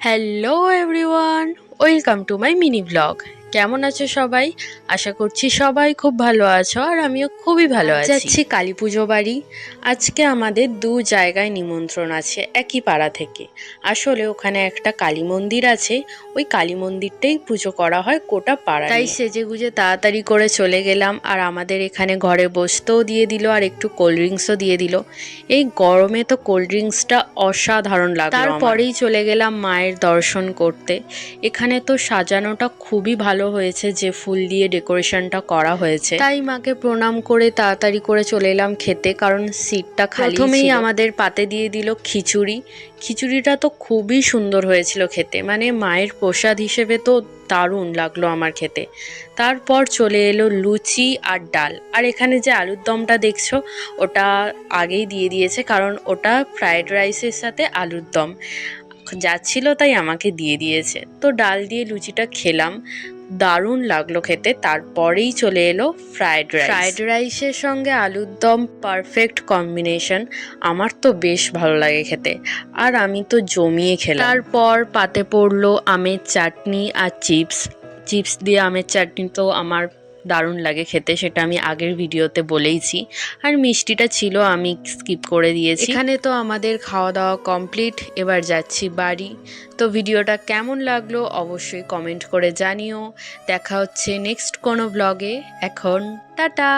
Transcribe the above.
Hello everyone, welcome to my mini blog. কেমন আছো সবাই? আশা করছি সবাই খুব ভালো আছো, আর আমিও খুবই ভালো আছি। যাচ্ছি কালী পুজো বাড়ি। আজকে আমাদের দু জায়গায় নিমন্ত্রণ আছে একই পাড়া থেকে। আসলে ওখানে একটা কালী মন্দির আছে, ওই কালী মন্দিরটাই পুজো করা হয় গোটা পাড়া। তাই সেজে গুজে তাড়াতাড়ি করে চলে গেলাম, আর আমাদের এখানে ঘরে বসতেও দিয়ে দিল আর একটু কোল্ড ড্রিঙ্কসও দিয়ে দিল। এই গরমে তো কোল্ড ড্রিঙ্কসটা অসাধারণ লাগলো। তারপরেই চলে গেলাম মায়ের দর্শন করতে। এখানে তো সাজানোটা খুবই ভালো হয়েছে, যে ফুল দিয়ে ডেকোরেশনটা করা হয়েছে। তাই মাকে প্রণাম করে তাড়াতাড়ি করে চলে এলাম খেতে, কারণ সিটটা খালি ছিল। প্রথমেই আমাদের পাতে দিয়ে দিল খিচুড়ি। খিচুড়িটা তো খুবই সুন্দর হয়েছিল খেতে, মানে মায়ের প্রসাদ হিসেবে তো দারুণ লাগলো আমার খেতে। তারপর চলে এলো লুচি আর ডাল। আর এখানে যে আলুর দমটা দেখছো, ওটা আগেই দিয়ে দিয়েছে, কারণ ওটা ফ্রায়েড রাইসের সাথে আলুর দম যাচ্ছিল, তাই আমাকে দিয়ে দিয়েছে। তো ডাল দিয়ে লুচিটা খেলাম, দারুণ লাগলো খেতে। তারপরেই চলে এলো ফ্রায়েড রাইসের সঙ্গে আলুর দম, পারফেক্ট কম্বিনেশন। আমার তো বেশ ভালো লাগে খেতে, আর আমি তো জমিয়ে খেলাম। তারপর পাতে পড়লো আমের চাটনি আর চিপস দিয়ে আমের চাটনি তো আমার দারুণ লাগে খেতে, সেটা আমি আগের ভিডিওতে বলেইছি। আর মিষ্টিটা ছিল, আমি স্কিপ করে দিয়েছি। এখানে তো আমাদের খাওয়া দাওয়া কমপ্লিট, এবার যাচ্ছি বাড়ি। তো ভিডিওটা কেমন লাগলো অবশ্যই কমেন্ট করে জানিও। দেখা হচ্ছে নেক্সট কোনো ব্লগে। এখন টাটা।